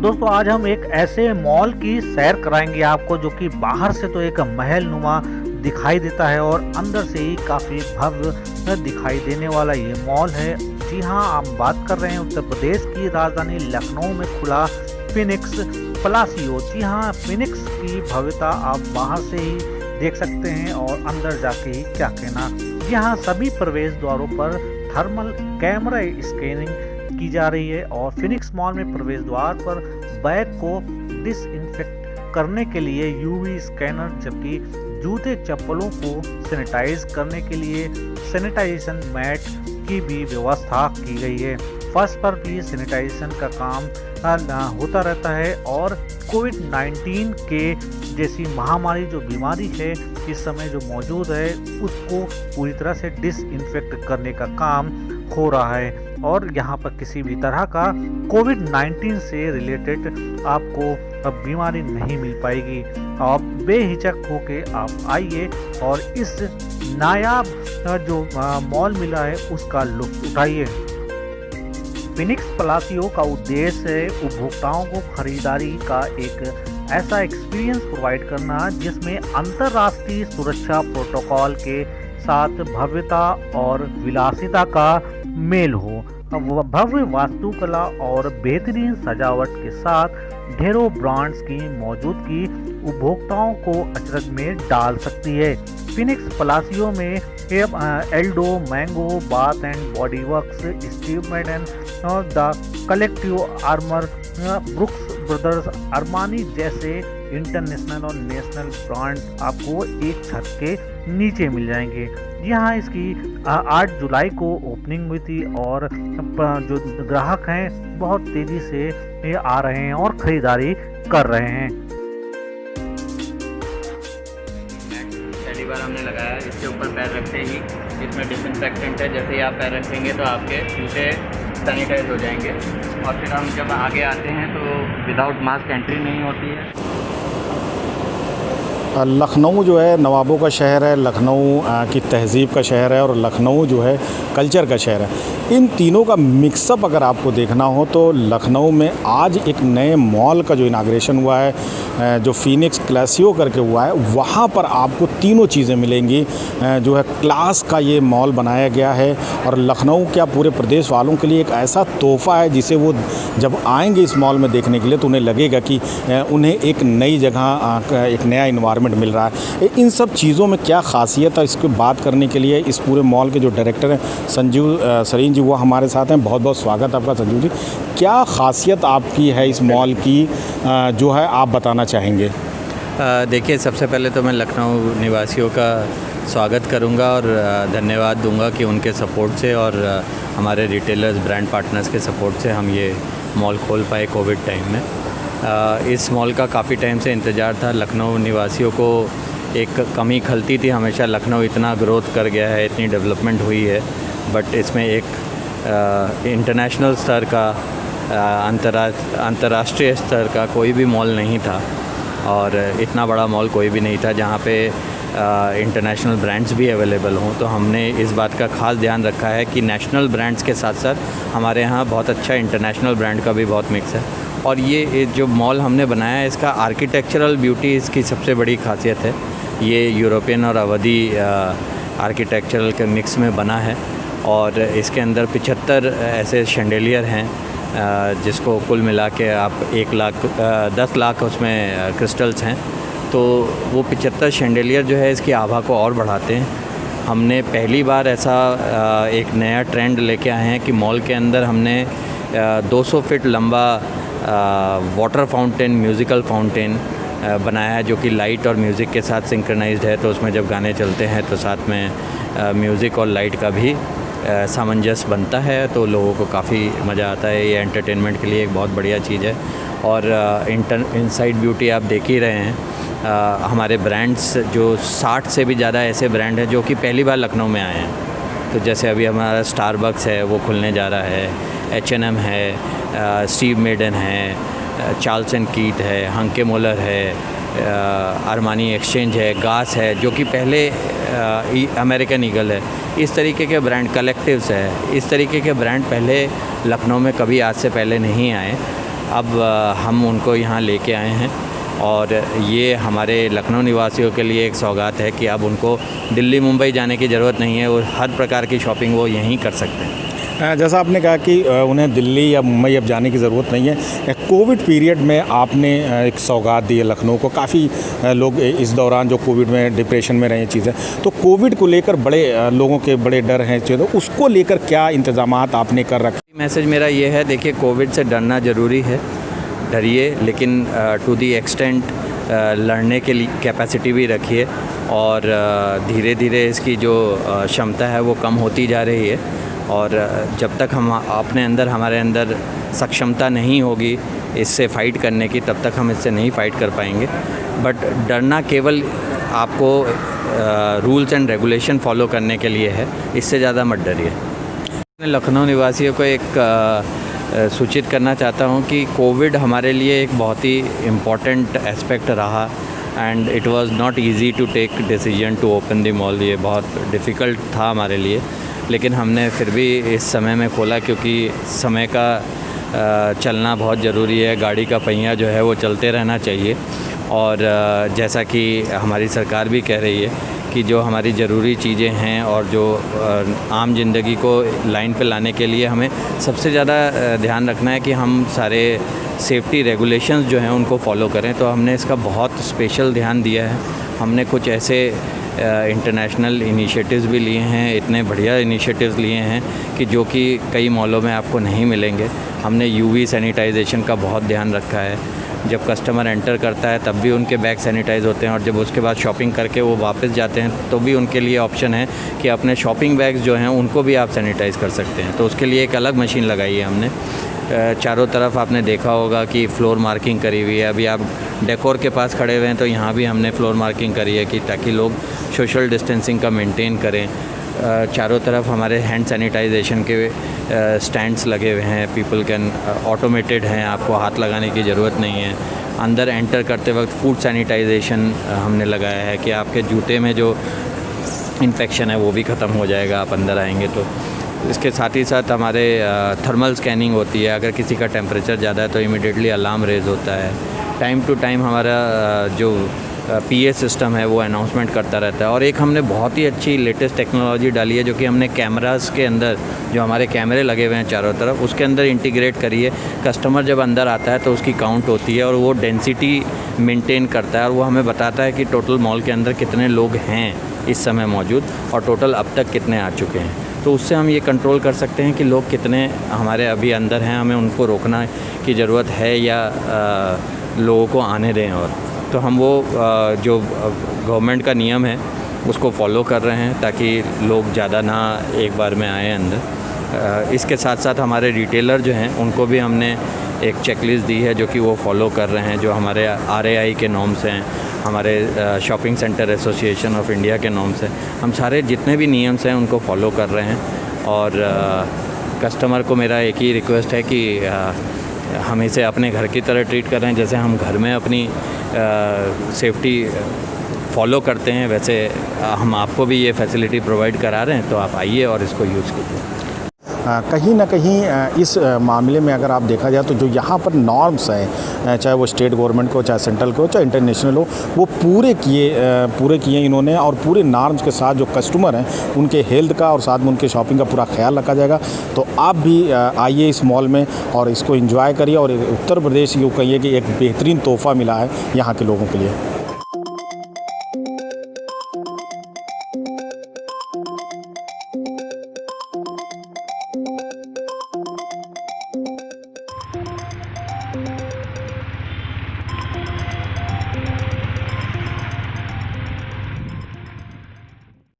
दोस्तों आज हम एक ऐसे मॉल की सैर कराएंगे आपको जो कि बाहर से तो एक महल नुमा दिखाई देता है और अंदर से ही काफ़ी भव्य दिखाई देने वाला ये मॉल है। जी हाँ, आप बात कर रहे हैं उत्तर प्रदेश की राजधानी लखनऊ में खुला फिनिक्स पलासियो। जी हाँ, फिनिक्स की भव्यता आप बाहर से ही देख सकते हैं और अंदर जाके ही क्या कहना। यहाँ सभी प्रवेश द्वारों पर थर्मल कैमरा स्कैनिंग की जा रही है और फिनिक्स मॉल में प्रवेश द्वार पर बैग को डिसइंफेक्ट करने के लिए यूवी स्कैनर, जबकि जूते चप्पलों को सैनिटाइज करने के लिए सैनिटाइजेशन मैट की भी व्यवस्था की गई है। फर्श पर भी सैनिटाइजेशन का काम होता रहता है और कोविड-19 के जैसी महामारी जो बीमारी है इस समय जो मौजूद है उसको पूरी तरह से डिसइंफेक्ट करने का काम हो रहा है और यहाँ पर किसी भी तरह का कोविड-19 से रिलेटेड आपको बीमारी नहीं मिल पाएगी। आप बेहिचक होके आप आइए और इस नायाब जो मॉल मिला है उसका लुत्फ उठाइए। फिनिक्स पलासियो का उद्देश्य है उपभोक्ताओं को खरीदारी का एक ऐसा एक्सपीरियंस प्रोवाइड करना जिसमें अंतर्राष्ट्रीय सुरक्षा प्रोटोकॉल के साथ भव्यता और विलासिता का मेल हो। भव्य वास्तुकला और बेहतरीन सजावट के साथ ढेरों ब्रांड्स की मौजूदगी उपभोक्ताओं को अचरज में डाल सकती है। फिनिक्स पलासियो में Aldo, mango, bath and body works, Steve मैडन, the collective armour, brooks brothers, Armani जैसे इंटरनेशनल और नेशनल ब्रांड्स आपको एक छत के नीचे मिल जाएंगे। यहाँ इसकी 8 जुलाई को ओपनिंग हुई थी और जो ग्राहक हैं बहुत तेजी से आ रहे हैं और खरीदारी कर रहे हैं। पहली बार हमने लगाया, इसके ऊपर पैर रखते ही इसमें डिसइंफेक्टेंट है, जैसे ही आप पैर रखेंगे तो आपके जूते सैनिटाइज हो जाएंगे और फिर हम जब आगे आते हैं तो विदाउट मास्क एंट्री नहीं होती है। लखनऊ जो है नवाबों का शहर है, लखनऊ की तहज़ीब का शहर है और लखनऊ जो है कल्चर का शहर है। इन तीनों का मिक्सअप अगर आपको देखना हो तो लखनऊ में आज एक नए मॉल का जो इनाग्रेशन हुआ है, जो फिनिक्स पलासियो करके हुआ है, वहाँ पर आपको तीनों चीज़ें मिलेंगी। जो है क्लास का ये मॉल बनाया गया है और लखनऊ क्या पूरे प्रदेश वालों के लिए एक ऐसा तोहफ़ा है जिसे वो जब आएंगे इस मॉल में देखने के लिए तो उन्हें लगेगा कि उन्हें एक नई जगह, एक नया इन्वायरमेंट मिल रहा है। इन सब चीज़ों में क्या खासियत है इसको बात करने के लिए इस पूरे मॉल के जो डायरेक्टर हैं संजीव सरीन जी, वो हमारे साथ हैं। बहुत बहुत स्वागत आपका संजीव जी। क्या खासियत आपकी है इस मॉल की जो है आप बताना चाहेंगे? देखिए, सबसे पहले तो मैं लखनऊ निवासियों का स्वागत करूंगा और धन्यवाद दूंगा कि उनके सपोर्ट से और हमारे रिटेलर्स, ब्रांड पार्टनर्स के सपोर्ट से हम ये मॉल खोल पाए कोविड टाइम में। इस मॉल का काफ़ी टाइम से इंतज़ार था। लखनऊ निवासियों को एक कमी खलती थी हमेशा, लखनऊ इतना ग्रोथ कर गया है, इतनी डेवलपमेंट हुई है, बट इसमें एक इंटरनेशनल स्तर का, अंतर्राष्ट्रीय स्तर का कोई भी मॉल नहीं था और इतना बड़ा मॉल कोई भी नहीं था जहाँ पे इंटरनेशनल ब्रांड्स भी अवेलेबल हों। तो हमने इस बात का ख़ास ध्यान रखा है कि नेशनल ब्रांड्स के साथ साथ हमारे यहाँ बहुत अच्छा इंटरनेशनल ब्रांड का भी बहुत मिक्स है। और ये जो मॉल हमने बनाया है इसका आर्किटेक्चरल ब्यूटी इसकी सबसे बड़ी खासियत है। ये यूरोपियन और अवधी आर्किटेक्चरल के मिक्स में बना है और इसके अंदर 75 ऐसे शैंडेलियर हैं जिसको कुल मिला के आप 10 लाख उसमें क्रिस्टल्स हैं। तो वो 75 शैंडेलियर जो है इसकी आभा को और बढ़ाते हैं। हमने पहली बार ऐसा एक नया ट्रेंड लेके आए हैं कि मॉल के अंदर हमने 200 फीट लंबा वाटर फाउंटेन, म्यूज़िकल फाउंटेन बनाया है जो कि लाइट और म्यूज़िक के साथ सिंक्रोनाइज्ड है। तो उसमें जब गाने चलते हैं तो साथ में म्यूज़िक और लाइट का भी सामंजस्य बनता है, तो लोगों को काफ़ी मज़ा आता है। ये एंटरटेनमेंट के लिए एक बहुत बढ़िया चीज़ है। और इनसाइड ब्यूटी आप देख ही रहे हैं। हमारे ब्रांड्स जो 60 से भी ज़्यादा ऐसे ब्रांड हैं जो कि पहली बार लखनऊ में आए हैं। तो जैसे अभी हमारा स्टारबक्स है वो खुलने जा रहा है, H&M है, स्टीव मैडन है, चार्ल्स एंड कीथ है, हंके मोलर है, अरमानी एक्सचेंज है, गास है जो कि पहले अमेरिकन ईगल है। इस तरीके के ब्रांड, कलेक्टिव्स है, इस तरीके के ब्रांड पहले लखनऊ में कभी आज से पहले नहीं आए अब हम उनको यहाँ लेके आए हैं और ये हमारे लखनऊ निवासियों के लिए एक सौगात है कि अब उनको दिल्ली मुंबई जाने की ज़रूरत नहीं है और हर प्रकार की शॉपिंग वो यहीं कर सकते हैं। जैसा आपने कहा कि उन्हें दिल्ली या मुंबई अब जाने की ज़रूरत नहीं है, कोविड पीरियड में आपने एक सौगात दी है लखनऊ को। काफ़ी लोग इस दौरान जो कोविड में डिप्रेशन में रहे चीज़ें, तो कोविड को लेकर बड़े लोगों के बड़े डर हैं, तो उसको लेकर क्या इंतज़ामात आपने कर रखे? मैसेज मेरा ये है, देखिए कोविड से डरना ज़रूरी है, डरिए, लेकिन टू दी एक्सटेंट लड़ने के लिए कैपेसिटी भी रखिए और धीरे धीरे इसकी जो क्षमता है वो कम होती जा रही है और जब तक हम हमारे अंदर सक्षमता नहीं होगी इससे फ़ाइट करने की, तब तक हम इससे नहीं फ़ाइट कर पाएंगे। बट डरना केवल आपको रूल्स एंड रेगुलेशन फॉलो करने के लिए है, इससे ज़्यादा मत डरिए। मैं लखनऊ निवासियों को एक सूचित करना चाहता हूँ कि कोविड हमारे लिए एक बहुत ही इम्पॉर्टेंट एस्पेक्ट रहा and it was not easy to take decision to open the mall. ये बहुत डिफ़िकल्ट था हमारे लिए, लेकिन हमने फिर भी इस समय में खोला क्योंकि समय का चलना बहुत ज़रूरी है। गाड़ी का पहिया जो है वो चलते रहना चाहिए और जैसा कि हमारी सरकार भी कह रही है कि जो हमारी ज़रूरी चीज़ें हैं और जो आम ज़िंदगी को लाइन पे लाने के लिए हमें सबसे ज़्यादा ध्यान रखना है कि हम सारे सेफ्टी रेगुलेशंस जो हैं उनको फॉलो करें। तो हमने इसका बहुत स्पेशल ध्यान दिया है। हमने कुछ ऐसे इंटरनेशनल इनिशिएटिव्स भी लिए हैं, इतने बढ़िया इनिशिएटिव्स लिए हैं कि जो कि कई मॉलों में आपको नहीं मिलेंगे। हमने यूवी सैनिटाइजेशन का बहुत ध्यान रखा है। जब कस्टमर एंटर करता है तब भी उनके बैग सैनिटाइज़ होते हैं और जब उसके बाद शॉपिंग करके वो वापस जाते हैं तो भी उनके लिए ऑप्शन है कि अपने शॉपिंग बैग्स जो हैं उनको भी आप सैनिटाइज़ कर सकते हैं। तो उसके लिए एक अलग मशीन लगाई है हमने। चारों तरफ आपने देखा होगा कि फ्लोर मार्किंग करी हुई है। अभी आप डेकोर के पास खड़े हुए हैं तो यहाँ भी हमने फ्लोर मार्किंग करी है कि ताकि लोग सोशल डिस्टेंसिंग का मेंटेन करें। चारों तरफ हमारे हैंड सैनिटाइजेशन के स्टैंड्स लगे हुए हैं। पीपल कैन ऑटोमेटेड हैं, आपको हाथ लगाने की ज़रूरत नहीं है। अंदर एंटर करते वक्त फूड सैनिटाइजेशन हमने लगाया है कि आपके जूते में जो इन्फेक्शन है वो भी ख़त्म हो जाएगा आप अंदर आएंगे तो। इसके साथ ही साथ हमारे थर्मल स्कैनिंग होती है। अगर किसी का टेम्परेचर ज़्यादा है तो इमीडिएटली अलार्म रेज होता है। टाइम टू टाइम हमारा जो पीए सिस्टम है वो अनाउंसमेंट करता रहता है। और एक हमने बहुत ही अच्छी लेटेस्ट टेक्नोलॉजी डाली है जो कि हमने कैमरास के अंदर, जो हमारे कैमरे लगे हुए हैं चारों तरफ, उसके अंदर इंटीग्रेट करी है। कस्टमर जब अंदर आता है तो उसकी काउंट होती है और वो डेंसिटी मेंटेन करता है और वो हमें बताता है कि टोटल मॉल के अंदर कितने लोग हैं इस समय मौजूद और टोटल अब तक कितने आ चुके हैं। तो उससे हम ये कंट्रोल कर सकते हैं कि लोग कितने हमारे अभी अंदर हैं, हमें उनको रोकना की ज़रूरत है या लोगों को आने दें। और तो हम वो जो गवर्नमेंट का नियम है उसको फॉलो कर रहे हैं ताकि लोग ज़्यादा ना एक बार में आए अंदर। इसके साथ साथ हमारे रिटेलर जो हैं उनको भी हमने एक चेकलिस्ट दी है जो कि वो फॉलो कर रहे हैं, जो हमारे RAI के नॉर्म्स हैं, हमारे shopping centre association of India के नॉर्म्स हैं। हम सारे जितने भी नियम्स हैं उनको फॉलो कर रहे हैं और कस्टमर को मेरा एक ही रिक्वेस्ट है कि हम इसे अपने घर की तरह ट्रीट कर रहे हैं। जैसे हम घर में अपनी सेफ्टी फॉलो करते हैं वैसे हम आपको भी ये फैसिलिटी प्रोवाइड करा रहे हैं। तो आप आइए और इसको यूज़ कीजिए। कहीं ना कहीं इस मामले में अगर आप देखा जाए तो जो यहाँ पर नॉर्म्स हैं, चाहे वो स्टेट गवर्नमेंट को, चाहे सेंट्रल को, चाहे इंटरनेशनल हो, वो पूरे किए इन्होंने। और पूरे नॉर्म्स के साथ जो कस्टमर हैं उनके हेल्थ का और साथ में उनके शॉपिंग का पूरा ख्याल रखा जाएगा। तो आप भी आइए इस मॉल में और इसको एंजॉय करिए। और उत्तर प्रदेश यूँ कहिए कि एक बेहतरीन तोहफ़ा मिला है यहाँ के लोगों के लिए।